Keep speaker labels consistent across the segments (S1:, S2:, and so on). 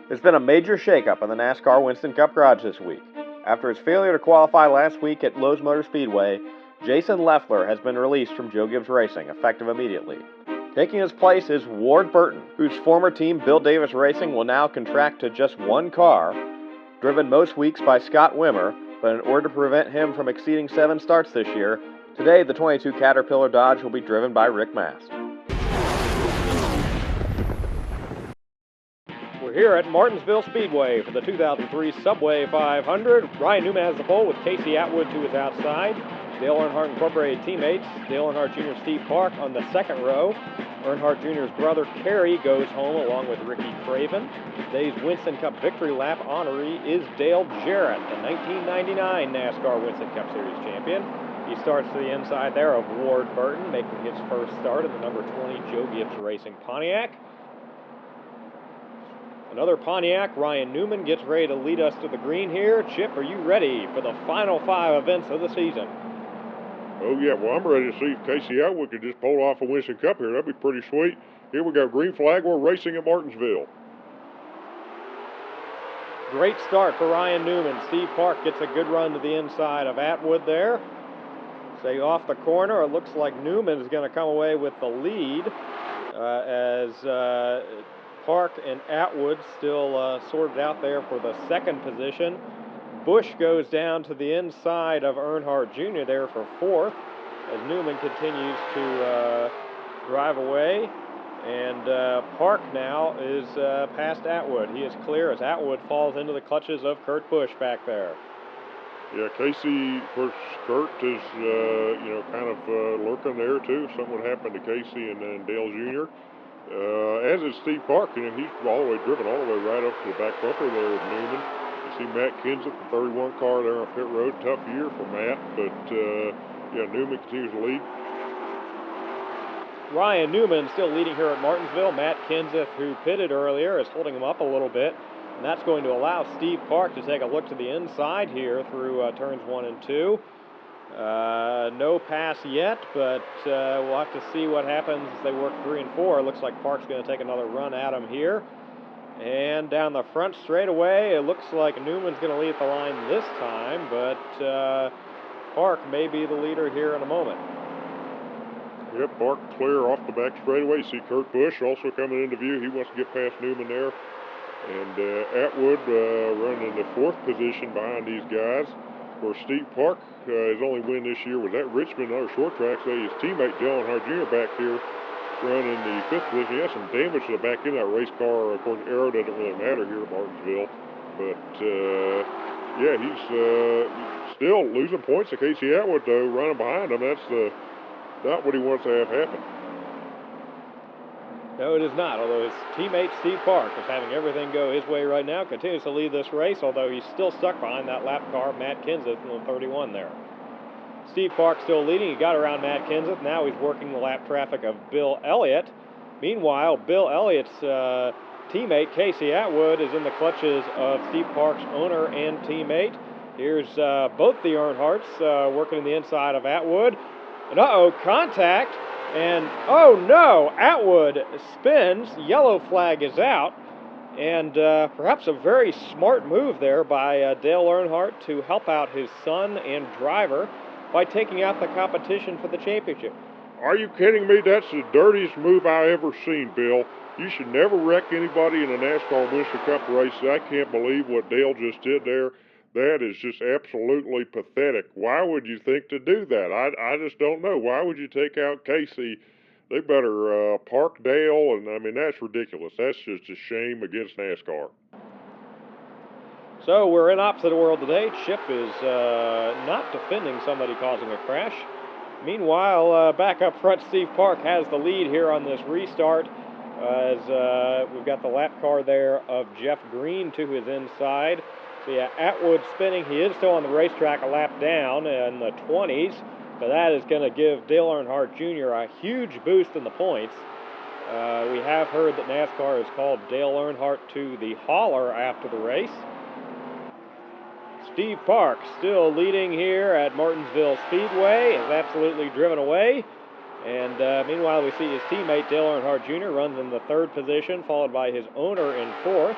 S1: There's been a major shakeup in the NASCAR Winston Cup garage this week. After his failure to qualify last week at Lowe's Motor Speedway, Jason Leffler has been released from Joe Gibbs Racing, effective immediately. Taking his place is Ward Burton, whose former team Bill Davis Racing will now contract to just one car, driven most weeks by Scott Wimmer, but in order to prevent him from exceeding 7 starts this year, today the 22 Caterpillar Dodge will be driven by Rick Mast. We're here at Martinsville Speedway for the 2003 Subway 500. Ryan Newman has the pole with Casey Atwood to his outside. Dale Earnhardt Incorporated teammates, Dale Earnhardt Jr. Steve Park on the second row. Earnhardt Jr.'s brother Kerry goes home along with Ricky Craven. Today's Winston Cup victory lap honoree is Dale Jarrett, the 1999 NASCAR Winston Cup Series champion. He starts to the inside there of Ward Burton, making his first start in the number 20 Joe Gibbs Racing Pontiac. Another Pontiac, Ryan Newman, gets ready to lead us to the green here. Chip, are you ready for the final 5 events of the season?
S2: Oh, yeah. Well, I'm ready to see if Casey Atwood could just pull off a Winston Cup here. That'd be pretty sweet. Here we go. Green flag. We're racing at Martinsville.
S1: Great start for Ryan Newman. Steve Park gets a good run to the inside of Atwood there. Say off the corner, it looks like Newman is going to come away with the lead as Park and Atwood still sorted out there for the second position. Busch goes down to the inside of Earnhardt Jr. there for fourth as Newman continues to drive away. And Park now is past Atwood. He is clear as Atwood falls into the clutches of Kurt Busch back there.
S2: Yeah, Casey, of course, Kurt is, kind of lurking there too. If something would happen to Casey and then Dale Jr. As is Steve Park, he's all the way driven all the way right up to the back bumper there with Newman. You see Matt Kenseth, the 31 car there on pit road. Tough year for Matt, but Newman continues to lead.
S1: Ryan Newman still leading here at Martinsville. Matt Kenseth, who pitted earlier, is holding him up a little bit, and that's going to allow Steve Park to take a look to the inside here through turns 1 and 2. No pass yet, but we'll have to see what happens as they work 3 and 4. It looks like Park's going to take another run at him here. And down the front straightaway, it looks like Newman's going to lead the line this time, but Park may be the leader here in a moment.
S2: Yep, Park clear off the back straightaway. You see Kurt Busch also coming into view. He wants to get past Newman there. And Atwood running in the 4th position behind these guys. Of course, Steve Park, his only win this year was at Richmond, another short track. So his teammate Dale Earnhardt Jr. back here running the 5th position. He has some damage to the back end of that race car. Of course, aero doesn't really matter here at Martinsville. But, he's still losing points to Casey Atwood, though, running behind him. That's not what he wants to have happen.
S1: No, it is not, although his teammate Steve Park is having everything go his way right now, continues to lead this race, although he's still stuck behind that lap car, Matt Kenseth, in the 31 there. Steve Park still leading. He got around Matt Kenseth. Now he's working the lap traffic of Bill Elliott. Meanwhile, Bill Elliott's teammate, Casey Atwood, is in the clutches of Steve Park's owner and teammate. Here's both the Earnhardts working in the inside of Atwood. And contact. And, oh no, Atwood spins. Yellow flag is out. And perhaps a very smart move there by Dale Earnhardt to help out his son and driver by taking out the competition for the championship.
S2: Are you kidding me? That's the dirtiest move I've ever seen, Bill. You should never wreck anybody in a NASCAR Winston Cup race. I can't believe what Dale just did there. That is just absolutely pathetic. Why would you think to do that? I just don't know. Why would you take out Casey? They better park Dale, and that's ridiculous. That's just a shame against NASCAR.
S1: So we're in opposite world today. Chip is not defending somebody causing a crash. Meanwhile, back up front, Steve Park has the lead here on this restart as we've got the lap car there of Jeff Green to his inside. So yeah, Atwood spinning. He is still on the racetrack a lap down in the 20s, but that is going to give Dale Earnhardt Jr. a huge boost in the points. We have heard that NASCAR has called Dale Earnhardt to the hauler after the race. Steve Park still leading here at Martinsville Speedway, is absolutely driven away. And meanwhile, we see his teammate Dale Earnhardt Jr. runs in the 3rd position, followed by his owner in 4th.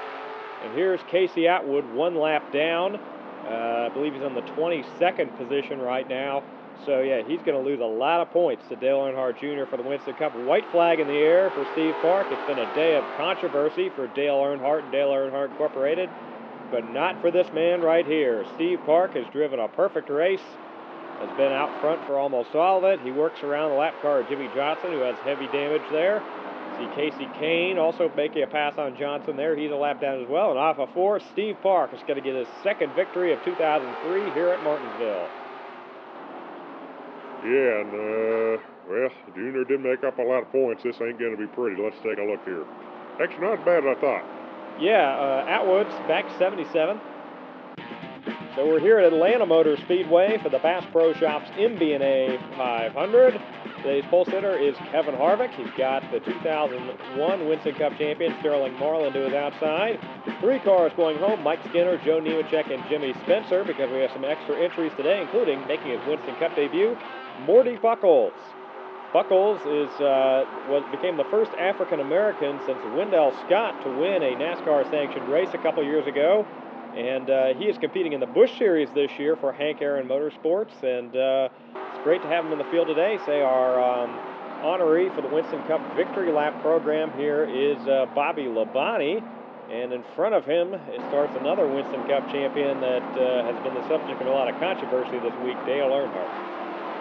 S1: And here's Casey Atwood, 1 lap down. I believe he's in the 22nd position right now. So, yeah, he's going to lose a lot of points to Dale Earnhardt Jr. for the Winston Cup. White flag in the air for Steve Park. It's been a day of controversy for Dale Earnhardt and Dale Earnhardt Incorporated, but not for this man right here. Steve Park has driven a perfect race, has been out front for almost all of it. He works around the lap car of Jimmy Johnson, who has heavy damage there. See Casey Kane also making a pass on Johnson there. He's a lap down as well. And off of 4, Steve Park is going to get his 2nd victory of 2003 here at Martinsville.
S2: Yeah, and, well, Junior did make up a lot of points. This ain't going to be pretty. Let's take a look here. Actually, not as bad as I thought.
S1: Yeah, Atwood's back 77. So we're here at Atlanta Motor Speedway for the Bass Pro Shops MB&A 500. Today's pole sitter is Kevin Harvick. He's got the 2001 Winston Cup champion Sterling Marlin to his outside. 3 cars going home: Mike Skinner, Joe Nemechek, and Jimmy Spencer, because we have some extra entries today, including making his Winston Cup debut, Morty Buckles. Buckles became the first African-American since Wendell Scott to win a NASCAR-sanctioned race a couple years ago. And he is competing in the Busch Series this year for Hank Aaron Motorsports. And it's great to have him in the field today. Say our honoree for the Winston Cup Victory Lap program here is Bobby Labonte. And in front of him, it starts another Winston Cup champion that has been the subject of a lot of controversy this week, Dale Earnhardt.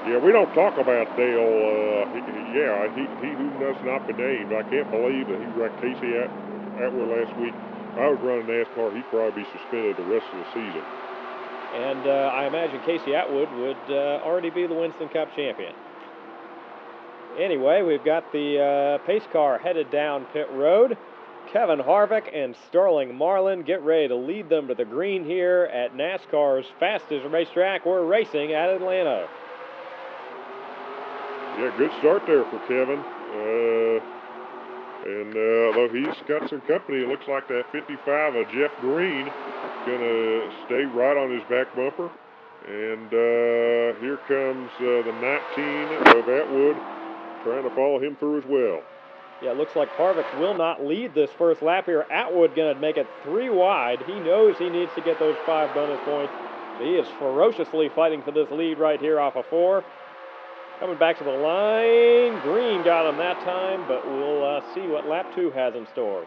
S2: Yeah, we don't talk about Dale. He who must not be named. I can't believe that he wrecked Casey Atwood last week. If I was running NASCAR, he'd probably be suspended the rest of the season.
S1: And I imagine Casey Atwood would already be the Winston Cup champion. Anyway, we've got the pace car headed down pit road. Kevin Harvick and Sterling Marlin get ready to lead them to the green here at NASCAR's fastest racetrack. We're racing at Atlanta.
S2: Yeah, good start there for Kevin. Though he's got some company, it looks like that 55 of Jeff Green is going to stay right on his back bumper. And here comes the 19 of Atwood trying to follow him through as well.
S1: Yeah, it looks like Harvick will not lead this first lap here. Atwood going to make it 3 wide. He knows he needs to get those 5 bonus points. He is ferociously fighting for this lead right here off of 4. Coming back to the line. Green got him that time, but we'll see what lap 2 has in store.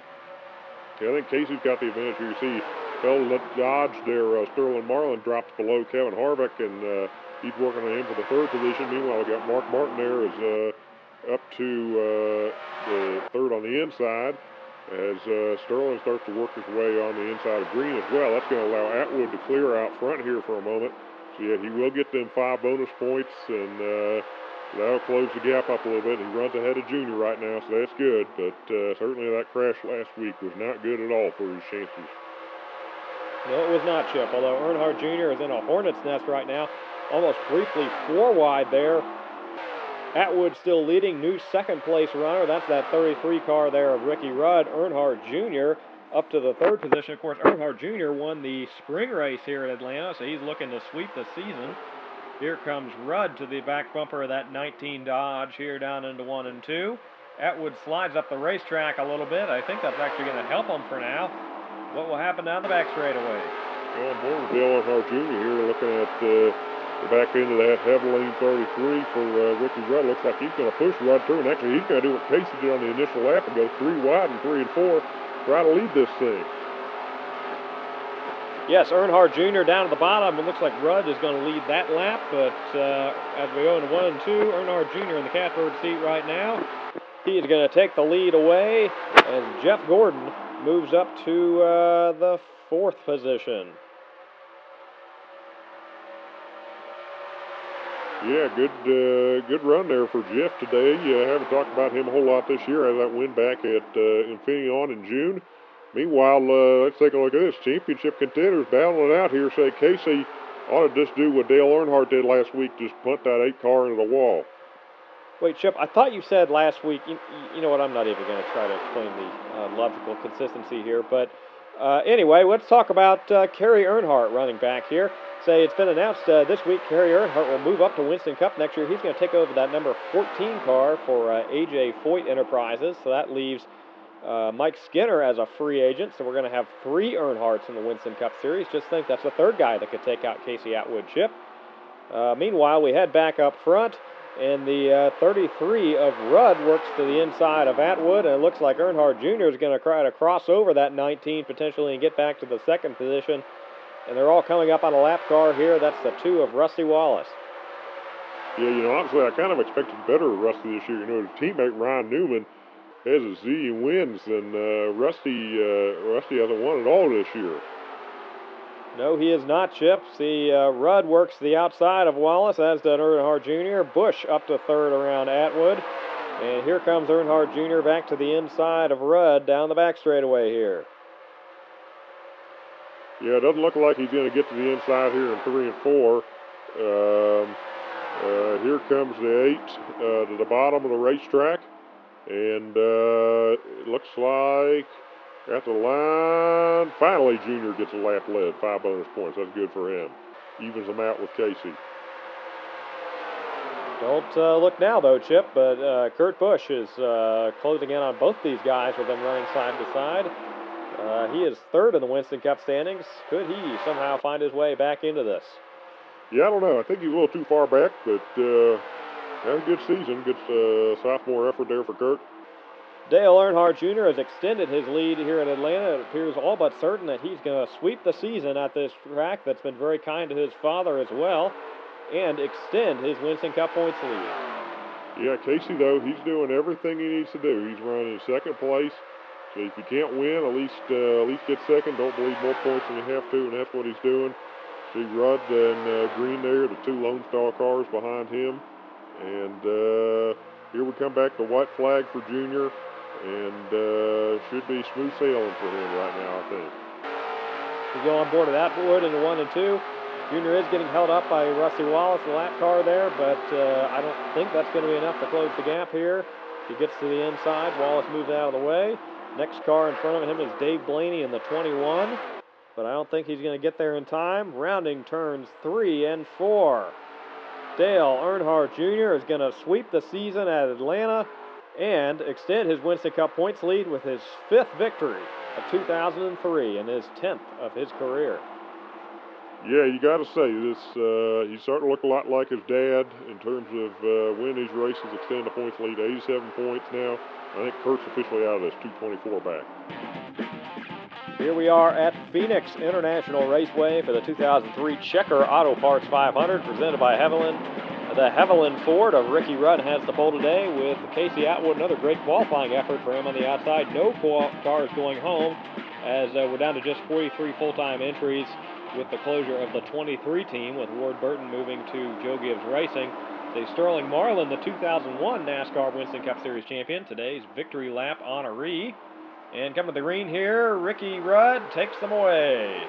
S2: Yeah, I think Casey's got the advantage here. You see, fellow Dodge there, Sterling Marlin drops below Kevin Harvick, and he's working on him for the 3rd position. Meanwhile, we got Mark Martin there is up to the 3rd on the inside as Sterling starts to work his way on the inside of Green as well. That's going to allow Atwood to clear out front here for a moment. So, yeah, he will get them 5 bonus points, and that'll close the gap up a little bit. He runs ahead of Junior right now, so that's good. But certainly that crash last week was not good at all for his chances.
S1: No, it was not, Chip. Although Earnhardt Jr. is in a hornet's nest right now, almost briefly 4 wide there. Atwood still leading, new 2nd place runner. That's that 33 car there of Ricky Rudd. Earnhardt Jr. up to the 3rd position. Of course, Earnhardt Jr. won the spring race here at Atlanta, so he's looking to sweep the season. Here comes Rudd to the back bumper of that 19 Dodge here down into 1 and 2. Atwood slides up the racetrack a little bit. I think that's actually going to help him for now. What will happen down the back straightaway?
S2: Well, I'm board with Dale Earnhardt Jr. here, looking at the back end of that Heveline 33 for Ricky Rudd. Looks like he's going to push Rudd through, and actually he's going to do what Casey did on the initial lap and go 3 wide and 3 and 4, try to lead this thing.
S1: Yes, Earnhardt Jr. down at the bottom. It looks like Rudd is going to lead that lap, but as we go into 1 and 2, Earnhardt Jr. in the catbird seat right now. He is going to take the lead away as Jeff Gordon moves up to the 4th position.
S2: Yeah, good run there for Jeff today. Haven't talked about him a whole lot this year as that win back at Infineon in June. Meanwhile, let's take a look at this. Championship contenders battling it out here. Say Casey ought to just do what Dale Earnhardt did last week, just punt that 8 car into the wall.
S1: Wait, Chip, I thought you said last week, you know what, I'm not even going to try to explain the logical consistency here, but anyway, let's talk about Kerry Earnhardt running back here. Say it's been announced this week Kerry Earnhardt will move up to Winston Cup next year. He's going to take over that number 14 car for A.J. Foyt Enterprises, so that leaves Mike Skinner as a free agent, so we're going to have 3 Earnhardts in the Winston Cup Series. Just think that's the 3rd guy that could take out Casey Atwood, Chip. Meanwhile, we head back up front, and the 33 of Rudd works to the inside of Atwood, and it looks like Earnhardt Jr. is going to try to cross over that 19 potentially and get back to the 2nd position. And they're all coming up on a lap car here. That's the 2 of Rusty Wallace.
S2: Yeah, honestly, I kind of expected better of Rusty this year. His teammate Ryan Newman has a zillion wins, and Rusty hasn't won at all this year.
S1: No, he is not, Chip. See, Rudd works the outside of Wallace, as does Earnhardt Jr. Busch up to 3rd around Atwood. And here comes Earnhardt Jr. back to the inside of Rudd down the back straightaway here.
S2: Yeah, it doesn't look like he's going to get to the inside here in 3 and 4. Here comes the 8 to the bottom of the racetrack. And it looks like at the line, finally Junior gets a lap led, 5 bonus points. That's good for him. Evens them out with Casey.
S1: Don't look now, though, Chip, but Kurt Busch is closing in on both these guys with them running side to side. He is 3rd in the Winston Cup standings. Could he somehow find his way back into this?
S2: Yeah, I don't know. I think he's a little too far back, but had a good season. Good sophomore effort there for Kurt.
S1: Dale Earnhardt Jr. has extended his lead here in Atlanta. It appears all but certain that he's going to sweep the season at this track that's been very kind to his father as well, and extend his Winston Cup points lead.
S2: Yeah, Casey, though, he's doing everything he needs to do. He's running in 2nd place. So if you can't win, at least get 2nd. Don't bleed more points than you have to, and that's what he's doing. See Rudd and Green there, the 2 Lone Star cars behind him. And here we come back to white flag for Junior. And should be smooth sailing for him right now, I think.
S1: We go on board with Atwood into 1 and 2. Junior is getting held up by Rusty Wallace, the lap car there, but I don't think that's going to be enough to close the gap here. He gets to the inside. Wallace moves out of the way. Next car in front of him is Dave Blaney in the 21, but I don't think he's going to get there in time. Rounding turns 3 and 4. Dale Earnhardt Jr. is going to sweep the season at Atlanta and extend his Winston Cup points lead with his 5th victory of 2003 and his 10th of his career.
S2: Yeah, you got to say this. He's starting to look a lot like his dad in terms of winning these races, extending the points lead to 87 points now. I think Kurt's officially out of this, 224 back.
S1: Here we are at Phoenix International Raceway for the 2003 Checker Auto Parts 500 presented by Hevelin. The Hevelin Ford of Ricky Rudd has the pole today with Casey Atwood. Another great qualifying effort for him on the outside. No cars going home as we're down to just 43 full-time entries with the closure of the 23 team with Ward Burton moving to Joe Gibbs Racing. The Sterling Marlin, the 2001 NASCAR Winston Cup Series champion, today's victory lap honoree. And coming to the green here, Ricky Rudd takes them away.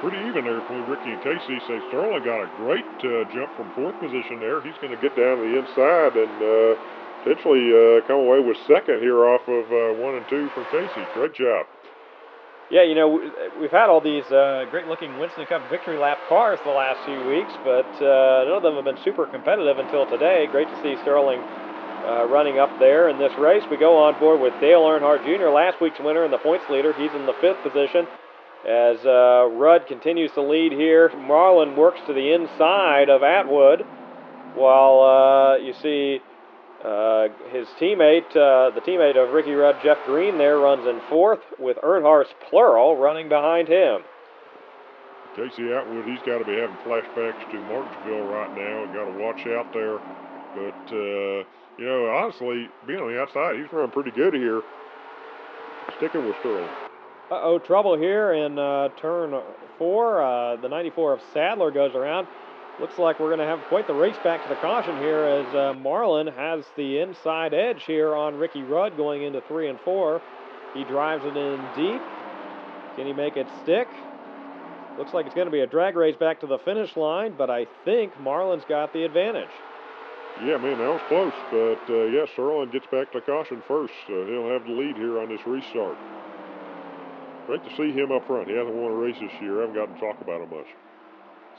S2: Pretty even there between Ricky and Casey. So Sterling got a great jump from 4th position there. He's going to get down to the inside and potentially come away with 2nd here off of 1 and 2 from Casey. Great job.
S1: Yeah, we've had all these great-looking Winston Cup victory lap cars the last few weeks, but none of them have been super competitive until today. Great to see Sterling running up there in this race. We go on board with Dale Earnhardt Jr., last week's winner and the points leader. He's in the 5th position as Rudd continues to lead here. Marlin works to the inside of Atwood, while you see his teammate, the teammate of Ricky Rudd, Jeff Green, there runs in 4th with Earnhardt's plural running behind him.
S2: Casey Atwood, he's got to be having flashbacks to Martinsville right now. Got to watch out there. But, honestly, being on the outside, he's running pretty good here. Sticking with Sterling.
S1: Trouble here in turn 4. The 94 of Sadler goes around. Looks like we're going to have quite the race back to the caution here as Marlin has the inside edge here on Ricky Rudd going into 3 and 4. He drives it in deep. Can he make it stick? Looks like it's going to be a drag race back to the finish line, but I think Marlin's got the advantage.
S2: Yeah, man, that was close. But, Sterling gets back to caution first. He'll have the lead here on this restart. Great to see him up front. He hasn't won a race this year. I haven't gotten to talk about him much.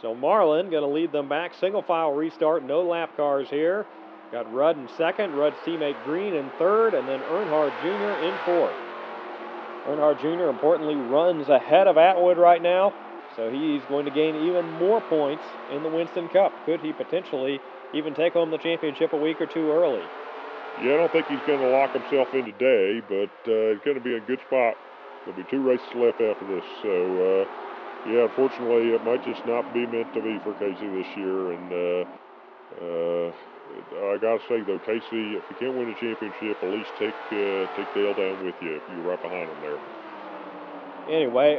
S1: So Marlin going to lead them back. Single file restart, no lap cars here. Got Rudd in second, Rudd's teammate Green in third, and then Earnhardt Jr. in fourth. Earnhardt Jr. importantly runs ahead of Atwood right now, so he's going to gain even more points in the Winston Cup. Could he potentially even take home the championship a week or two early?
S2: Yeah, I don't think he's going to lock himself in today, but he's going to be in a good spot. There'll be 2 races left after this, so yeah, unfortunately, it might just not be meant to be for Casey this year. And I gotta say though, Casey, if you can't win a championship, at least take Dale down with you if you're right behind him there.
S1: Anyway,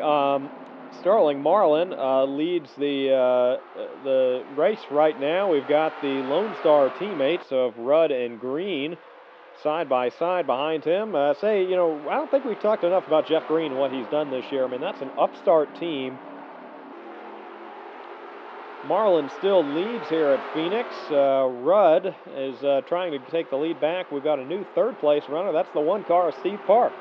S1: Sterling Marlin leads the race right now. We've got the Lone Star teammates of Rudd and Green side by side behind him. I don't think we've talked enough about Jeff Green and what he's done this year. I mean, that's an upstart team. Marlin still leads here at Phoenix. Rudd is trying to take the lead back. We've got a new third-place runner. That's the one car of Steve Park.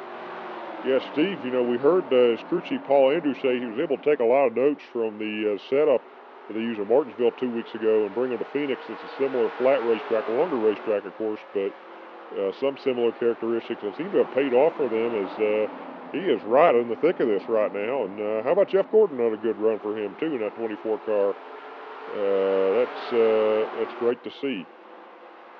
S2: Yeah, Steve, we heard his crew chief Paul Andrews say he was able to take a lot of notes from the setup that they used in Martinsville 2 weeks ago and bring them to Phoenix. It's a similar flat racetrack, a longer racetrack, of course, but some similar characteristics that seem to have paid off for them as he is right in the thick of this right now. And how about Jeff Gordon on a good run for him, too, in that 24 car? That's great to see.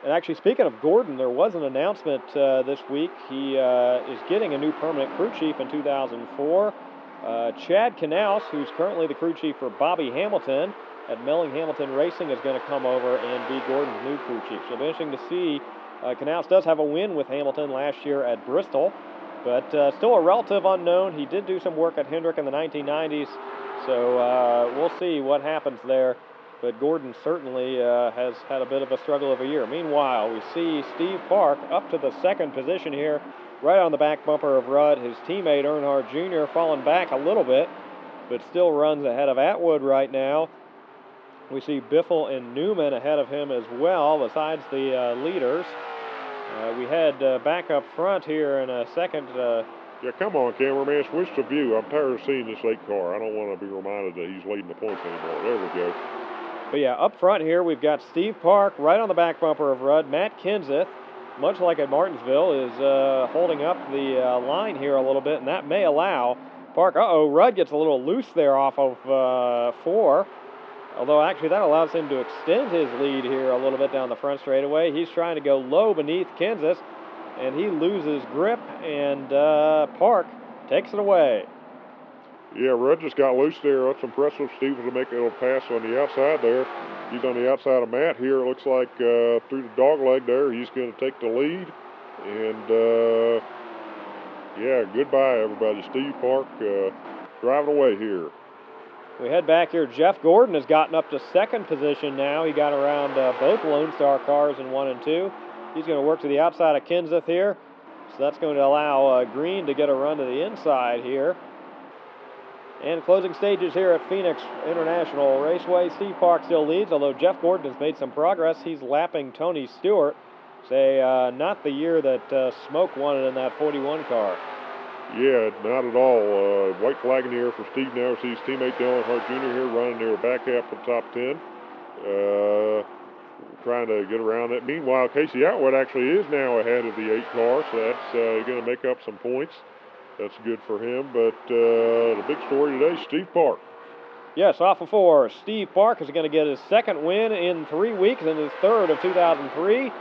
S1: And actually, speaking of Gordon, there was an announcement this week. He is getting a new permanent crew chief in 2004. Chad Knaus, who's currently the crew chief for Bobby Hamilton at Melling Hamilton Racing, is going to come over and be Gordon's new crew chief. So it'll be interesting to see. Knaus does have a win with Hamilton last year at Bristol, but still a relative unknown. He did do some work at Hendrick in the 1990s, so we'll see what happens there. But Gordon certainly has had a bit of a struggle of a year. Meanwhile, we see Steve Park up to the second position here, right on the back bumper of Rudd. His teammate Earnhardt Jr. falling back a little bit, but still runs ahead of Atwood right now. We see Biffle and Newman ahead of him as well, besides the leaders. We head back up front here in a second.
S2: Yeah, come on, cameraman, switch the view. I'm tired of seeing this 8 car. I don't want to be reminded that he's leading the points anymore. There we go.
S1: But yeah, up front here, we've got Steve Park right on the back bumper of Rudd. Matt Kenseth, much like at Martinsville, is holding up the line here a little bit, and that may allow Park. Rudd gets a little loose there off of 4. Although actually that allows him to extend his lead here a little bit down the front straightaway. He's trying to go low beneath Kenseth, and he loses grip, and Park takes it away.
S2: Yeah, Rudd just got loose there. That's impressive. Steve was to make a little pass on the outside there. He's on the outside of Matt here. It looks like through the dog leg there, he's going to take the lead. And, yeah, goodbye, everybody. Steve Park driving away here.
S1: We head back here. Jeff Gordon has gotten up to second position now. He got around both Lone Star cars in 1 and 2. He's going to work to the outside of Kenseth here. So that's going to allow Green to get a run to the inside here. And closing stages here at Phoenix International Raceway. Steve Park still leads, although Jeff Gordon has made some progress. He's lapping Tony Stewart. Say, not the year that Smoke won it in that 41 car.
S2: Yeah, not at all. White flag in the air for Steve now. Sees teammate Earnhardt Jr. here running near the back half of the top 10. Trying to get around that. Meanwhile, Casey Atwood actually is now ahead of the 8 car, so that's going to make up some points. That's good for him. But the big story today, Steve Park.
S1: Yes, off of 4. Steve Park is going to get his second win in 3 weeks and his third of 2003.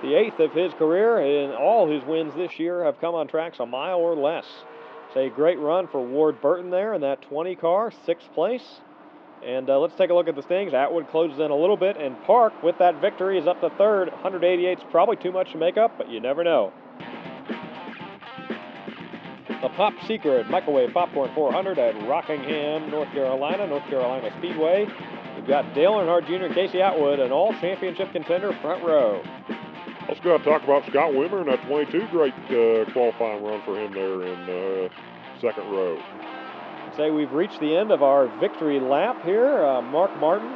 S1: The 8th of his career, and all his wins this year have come on tracks a mile or less. It's a great run for Ward Burton there in that 20 car, 6th place. And let's take a look at the standings. Atwood closes in a little bit, and Park, with that victory, is up to third. 188 is probably too much to make up, but you never know. The Pop Secret Microwave Popcorn 400 at Rockingham, North Carolina Speedway. We've got Dale Earnhardt Jr. and Casey Atwood, an all-championship contender, front row.
S2: Let's go ahead and talk about Scott Wimmer and that 22. Great qualifying run for him there in second row.
S1: Say we've reached the end of our victory lap here. Mark Martin,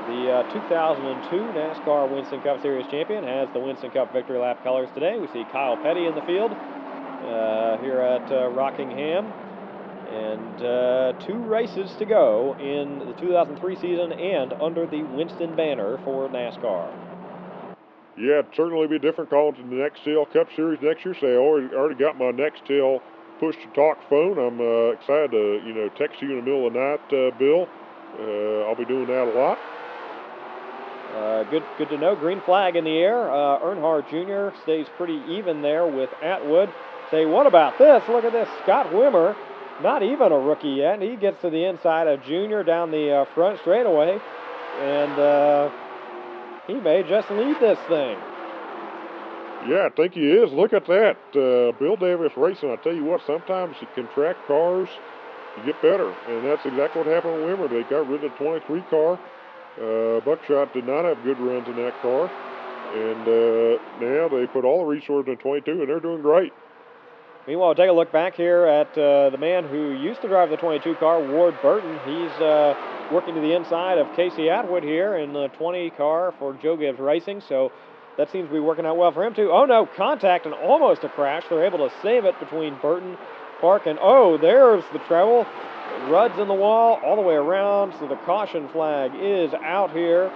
S1: the 2002 NASCAR Winston Cup Series champion, has the Winston Cup victory lap colors today. We see Kyle Petty in the field here at Rockingham. And 2 races to go in the 2003 season and under the Winston banner for NASCAR.
S2: Yeah, it'd certainly be different calls in the Nextel Cup Series next year. So I already got my Nextel push-to-talk phone. I'm excited to, text you in the middle of the night, Bill. I'll be doing that a lot.
S1: Good to know. Green flag in the air. Earnhardt Jr. stays pretty even there with Atwood. Say, what about this? Look at this. Scott Wimmer, not even a rookie yet. He gets to the inside of Jr. down the front straightaway, and he may just lead this thing.
S2: Yeah, I think he is. Look at that. Bill Davis Racing, I tell you what, sometimes you can track cars, you get better. And that's exactly what happened with Wimmer. They got rid of the 23 car. Buckshot did not have good runs in that car. And now they put all the resources in 22, and they're doing great.
S1: Meanwhile, take a look back here at the man who used to drive the 22 car, Ward Burton. He's working to the inside of Casey Atwood here in the 20 car for Joe Gibbs Racing. So that seems to be working out well for him, too. Oh, no, contact and almost a crash. They're able to save it between Burton, Park, and oh, there's the trouble. Rudd's in the wall all the way around, so the caution flag is out here,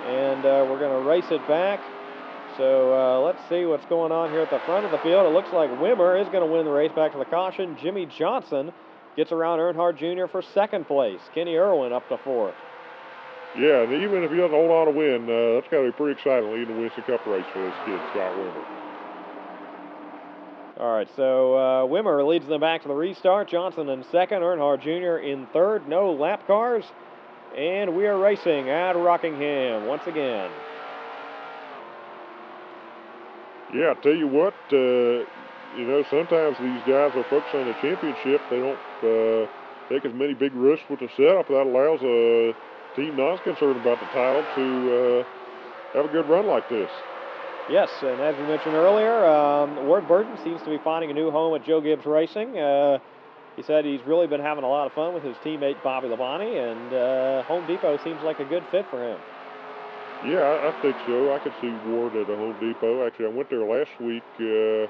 S1: and we're going to race it back. So let's see what's going on here at the front of the field. It looks like Wimmer is going to win the race back to the caution. Jimmy Johnson gets around Earnhardt Jr. for second place. Kenny Irwin up to fourth.
S2: Yeah, and even if he doesn't hold on to win, that's got to be pretty exciting leading the Winston Cup race for this kid, Scott Wimmer.
S1: All right, so Wimmer leads them back to the restart. Johnson in second, Earnhardt Jr. in third. No lap cars, and we are racing at Rockingham once again.
S2: Yeah, I tell you what, sometimes these guys will focus on the championship. They don't take as many big risks with the setup. That allows a team not concerned about the title to have a good run like this.
S1: Yes, and as we mentioned earlier, Ward Burton seems to be finding a new home at Joe Gibbs Racing. He said he's really been having a lot of fun with his teammate Bobby Labonte, and Home Depot seems like a good fit for him.
S2: Yeah, I think so. I could see Ward at a Home Depot. Actually, I went there last week. That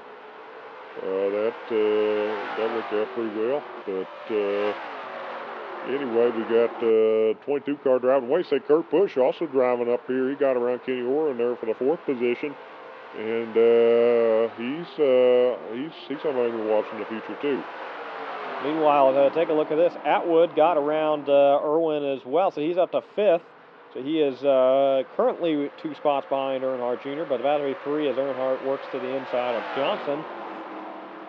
S2: worked out pretty well. But anyway, we got 22 car driving away. Say Kurt Busch also driving up here. He got around Kenny Orrin there for the fourth position, and he's somebody we're watching in the future too.
S1: Meanwhile, take a look at this. Atwood got around Irwin as well, so he's up to fifth. So he is currently 2 spots behind Earnhardt Jr., but about to be 3 as Earnhardt works to the inside of Johnson.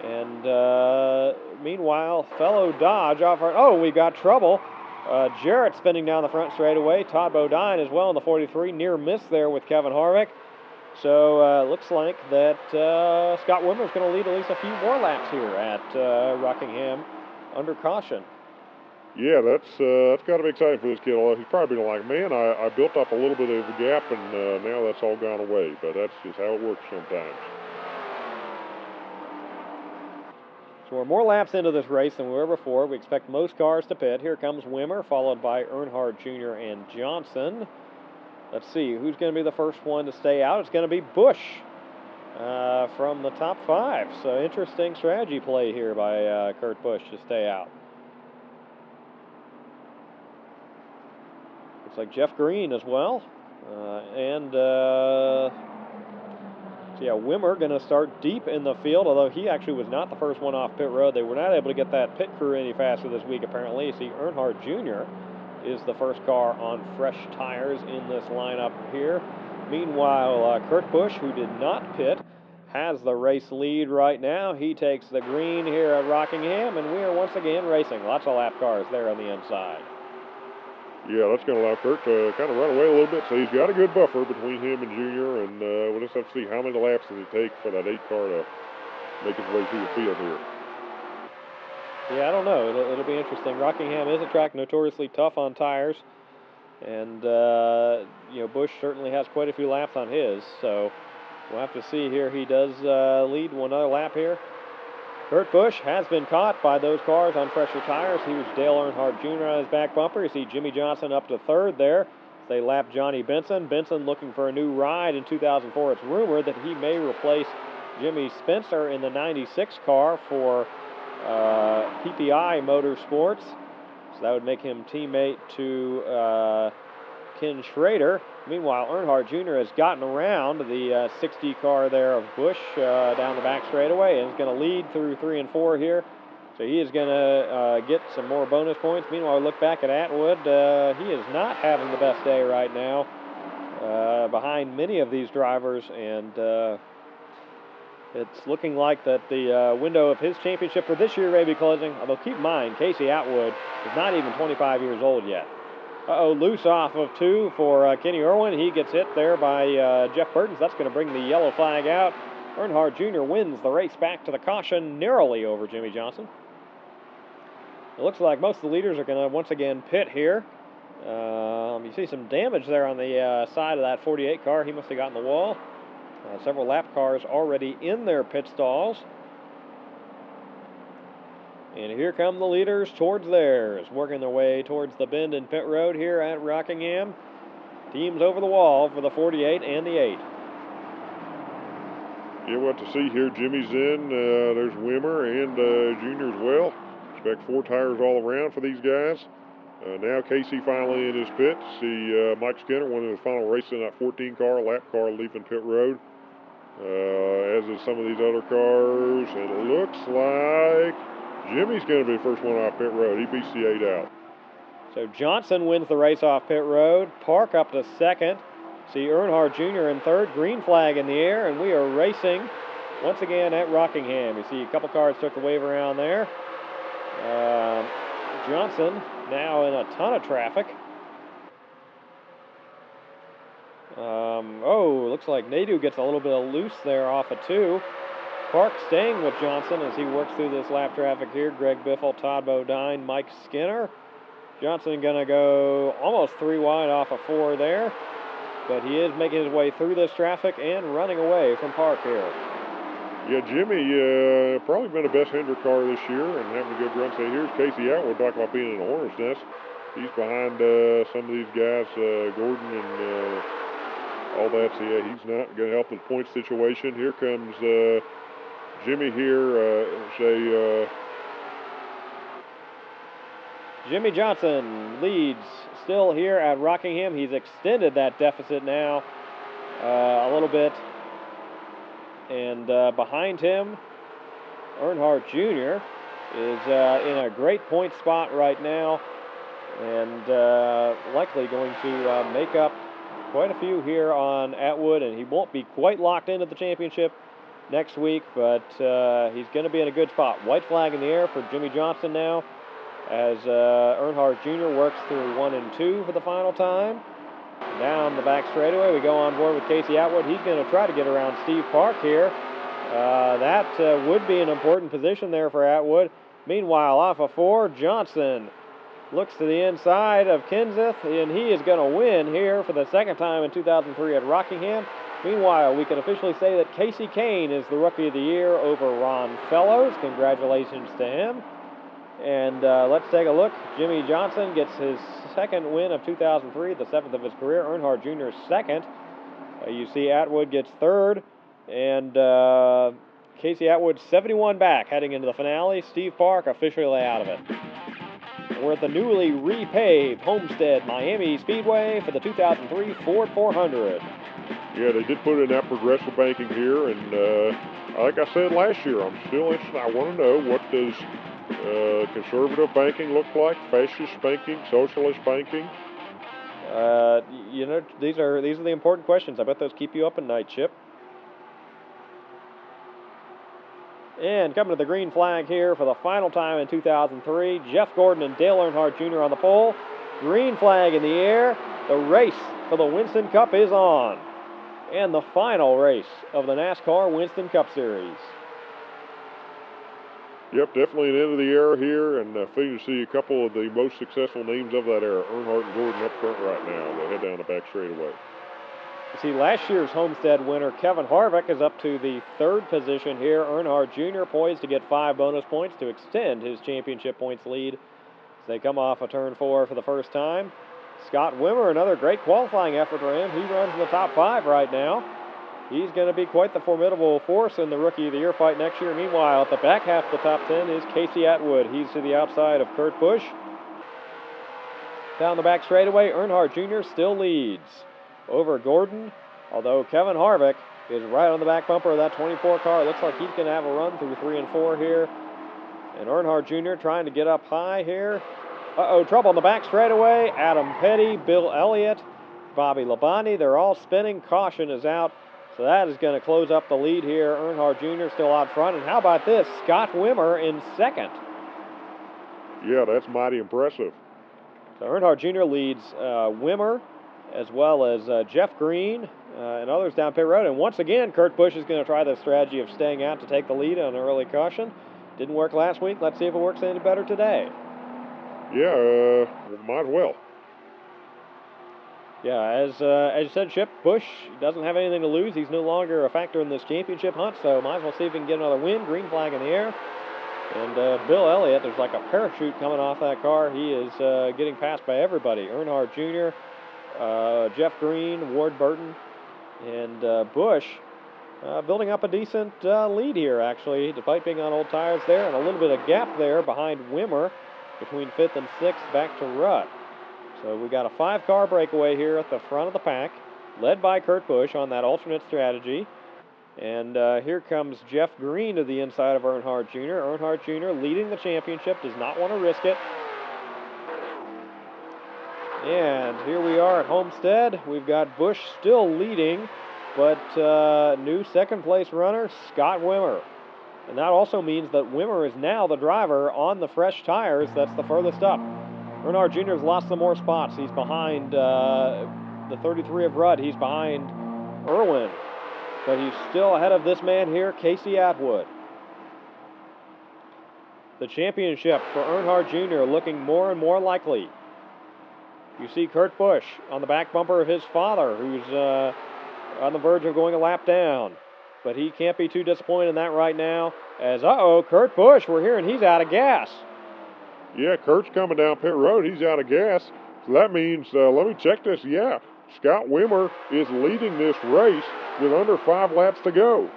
S1: And meanwhile, fellow Dodge off our... Oh, we got trouble. Jarrett spinning down the front straightaway. Todd Bodine as well in the 43. Near miss there with Kevin Harvick. So looks like that Scott Wimmer is going to lead at least a few more laps here at Rockingham under caution.
S2: Yeah, that's got to be exciting for this kid. Although he's probably been like, man, I built up a little bit of a gap, and now that's all gone away. But that's just how it works sometimes.
S1: So we're more laps into this race than we were before. We expect most cars to pit. Here comes Wimmer, followed by Earnhardt Jr. and Johnson. Let's see, who's going to be the first one to stay out? It's going to be Busch from the top 5. So interesting strategy play here by Kurt Busch to stay out. Looks like Jeff Green as well. So yeah, Wimmer going to start deep in the field, although he actually was not the first one off pit road. They were not able to get that pit crew any faster this week, apparently. You see, Earnhardt Jr. is the first car on fresh tires in this lineup here. Meanwhile, Kurt Busch, who did not pit, has the race lead right now. He takes the green here at Rockingham, and we are once again racing. Lots of lap cars there on the inside.
S2: Yeah, that's going to allow Kurt to kind of run away a little bit. So he's got a good buffer between him and Junior, and we'll just have to see how many laps does it take for that 8 car to make its way through the field here.
S1: Yeah, I don't know. It'll be interesting. Rockingham is a track notoriously tough on tires, and Busch certainly has quite a few laps on his. So we'll have to see here. He does lead another lap here. Kurt Busch has been caught by those cars on fresher tires. He was Dale Earnhardt Jr. on his back bumper. You see Jimmy Johnson up to third there. They lap Johnny Benson. Benson looking for a new ride in 2004. It's rumored that he may replace Jimmy Spencer in the 96 car for PPI Motorsports. So that would make him teammate to Ken Schrader. Meanwhile, Earnhardt Jr. has gotten around the 60 car there of Busch down the back straightaway and is going to lead through 3 and 4 here. So he is going to get some more bonus points. Meanwhile, look back at Atwood. He is not having the best day right now behind many of these drivers, and it's looking like that the window of his championship for this year may be closing. Although keep in mind, Casey Atwood is not even 25 years old yet. Loose off of 2 for Kenny Irwin. He gets hit there by Jeff Burton. That's going to bring the yellow flag out. Earnhardt Jr. wins the race back to the caution, narrowly over Jimmy Johnson. It looks like most of the leaders are going to once again pit here. You see some damage there on the side of that 48 car. He must have gotten the wall. Several lap cars already in their pit stalls. And here come the leaders towards theirs, working their way towards the bend in pit road here at Rockingham. Teams over the wall for the 48 and the 8.
S2: Yeah, what to see here. Jimmy's in. There's Wimmer and Junior as well. Expect 4 tires all around for these guys. Now Casey finally in his pit. See Mike Skinner, one of the final races in that 14 car, lap car, leaving pit road. As is some of these other cars. And it looks like Jimmy's going to be the first one off pit road. He beats the 8 out.
S1: So Johnson wins the race off pit road. Park up to second. See Earnhardt Jr. in third. Green flag in the air, and we are racing once again at Rockingham. You see a couple cars took the wave around there. Johnson now in a ton of traffic. Looks like Nadeau gets a little bit of loose there off of 2. Park staying with Johnson as he works through this lap traffic here. Greg Biffle, Todd Bodine, Mike Skinner. Johnson going to go almost 3 wide off of 4 there. But he is making his way through this traffic and running away from Park here.
S2: Yeah, Jimmy probably been the best Hendrick car this year and having a good run. So here's Casey Atwood talking about being in a hornet's nest. He's behind some of these guys, Gordon and all that. So yeah, he's not going to help the point situation. Here comes Jimmy here.
S1: Jimmy Johnson leads still here at Rockingham. He's extended that deficit now a little bit. And behind him, Earnhardt Jr. is in a great point spot right now and likely going to make up quite a few here on Atwood, and he won't be quite locked into the championship next week, but he's going to be in a good spot. White flag in the air for Jimmy Johnson now as Earnhardt Jr. works through 1 and 2 for the final time. Down the back straightaway, we go on board with Casey Atwood. He's going to try to get around Steve Park here. That would be an important position there for Atwood. Meanwhile, off of 4, Johnson looks to the inside of Kenseth, and he is going to win here for the second time in 2003 at Rockingham. Meanwhile, we can officially say that Casey Kane is the Rookie of the Year over Ron Fellows. Congratulations to him. And let's take a look. Jimmy Johnson gets his second win of 2003, the 7th of his career. Earnhardt Jr. second. You see Atwood gets third. And Casey Atwood 71 back heading into the finale. Steve Park officially out of it. We're at the newly repaved Homestead Miami Speedway for the 2003 Ford 400.
S2: Yeah, they did put in that progressive banking here. And like I said last year, I'm still interested. I want to know, what does conservative banking look like? Fascist banking? Socialist banking?
S1: These are the important questions. I bet those keep you up at night, Chip. And coming to the green flag here for the final time in 2003, Jeff Gordon and Dale Earnhardt Jr. on the pole. Green flag in the air. The race for the Winston Cup is on. And the final race of the NASCAR Winston Cup Series.
S2: Yep, definitely an end of the era here, and fitting to see a couple of the most successful names of that era. Earnhardt and Gordon up front right now. They head down the back straightaway.
S1: You see, last year's Homestead winner Kevin Harvick is up to the 3rd position here. Earnhardt Jr. poised to get 5 bonus points to extend his championship points lead as they come off of turn 4 for the first time. Scott Wimmer, another great qualifying effort for him. He runs in the top 5 right now. He's going to be quite the formidable force in the Rookie of the Year fight next year. Meanwhile, at the back half of the top 10 is Casey Atwood. He's to the outside of Kurt Busch. Down the back straightaway, Earnhardt Jr. still leads over Gordon, although Kevin Harvick is right on the back bumper of that 24 car. It looks like he's going to have a run through 3 and 4 here. And Earnhardt Jr. trying to get up high here. Uh-oh, trouble on the back straightaway. Adam Petty, Bill Elliott, Bobby Labonte, they're all spinning. Caution is out. So that is going to close up the lead here. Earnhardt Jr. still out front. And how about this? Scott Wimmer in second.
S2: Yeah, that's mighty impressive.
S1: So Earnhardt Jr. leads Wimmer, as well as Jeff Green and others down pit road. And once again, Kurt Busch is going to try the strategy of staying out to take the lead on an early caution. Didn't work last week. Let's see if it works any better today.
S2: Yeah, might as well.
S1: Yeah, as you said, Chip, Busch doesn't have anything to lose. He's no longer a factor in this championship hunt, so might as well see if he can get another win. Green flag in the air. And Bill Elliott, there's like a parachute coming off that car. He is getting passed by everybody. Earnhardt Jr., Jeff Green, Ward Burton, and Busch building up a decent lead here, actually, despite being on old tires there, and a little bit of gap there behind Wimmer between 5th and 6th back to Rutt. So we got a 5-car breakaway here at the front of the pack, led by Kurt Busch on that alternate strategy. And here comes Jeff Green to the inside of Earnhardt Jr. Earnhardt Jr. leading the championship, does not want to risk it. And here we are at Homestead. We've got Busch still leading, but new second-place runner, Scott Wimmer. And that also means that Wimmer is now the driver on the fresh tires. That's the furthest up. Earnhardt Jr. has lost some more spots. He's behind the 33 of Rudd. He's behind Irwin. But he's still ahead of this man here, Casey Atwood. The championship for Earnhardt Jr. looking more and more likely. You see Kurt Busch on the back bumper of his father, who's on the verge of going a lap down. But he can't be too disappointed in that right now, as, Kurt Busch, we're hearing he's out of gas.
S2: Yeah, Kurt's coming down pit road. He's out of gas. So that means, let me check this. Yeah, Scott Wimmer is leading this race with under 5 laps to go.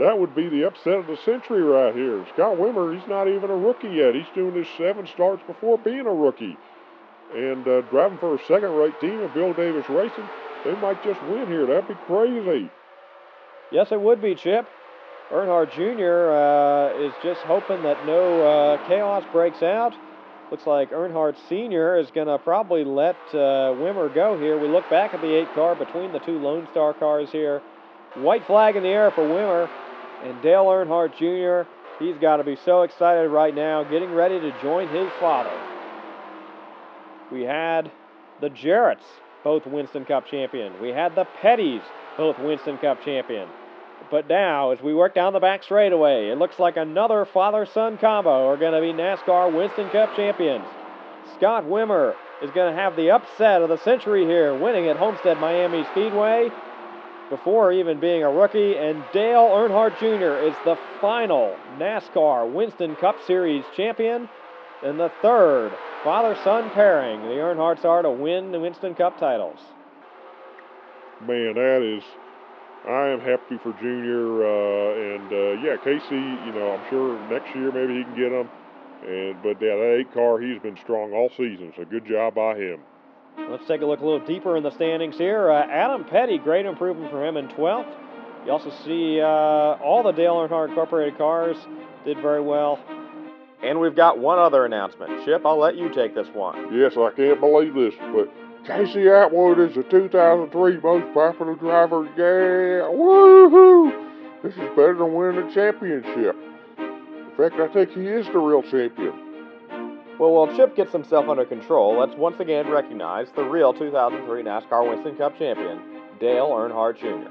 S2: That would be the upset of the century right here. Scott Wimmer, he's not even a rookie yet. He's doing his 7 starts before being a rookie. And driving for a second-rate team of Bill Davis Racing, they might just win here. That'd be crazy.
S1: Yes, it would be, Chip. Earnhardt Jr. Is just hoping that no chaos breaks out. Looks like Earnhardt Sr. is going to probably let Wimmer go here. We look back at the 8 car between the 2 Lone Star cars here. White flag in the air for Wimmer. And Dale Earnhardt Jr., he's got to be so excited right now, getting ready to join his father. We had the Jarretts, both Winston Cup champion. We had the Pettys, both Winston Cup champion. But now, as we work down the back straightaway, it looks like another father-son combo are going to be NASCAR Winston Cup champions. Scott Wimmer is going to have the upset of the century here, winning at Homestead Miami Speedway before even being a rookie. And Dale Earnhardt Jr. is the final NASCAR Winston Cup Series champion and the 3rd father-son pairing the Earnhardts are to win the Winston Cup titles.
S2: Man, I am happy for Junior, yeah, Casey, I'm sure next year maybe he can get him. But yeah, that 8 car, he's been strong all season, so good job by him.
S1: Let's take a look a little deeper in the standings here. Adam Petty, great improvement for him in 12th. You also see all the Dale Earnhardt Incorporated cars did very well. And we've got one other announcement. Chip, I'll let you take this one.
S2: Yes, I can't believe this, but Casey Atwood is the 2003 most popular driver. Yeah, woohoo! This is better than winning a championship. In fact, I think he is the real champion.
S1: Well, while Chip gets himself under control, let's once again recognize the real 2003 NASCAR Winston Cup champion, Dale Earnhardt Jr.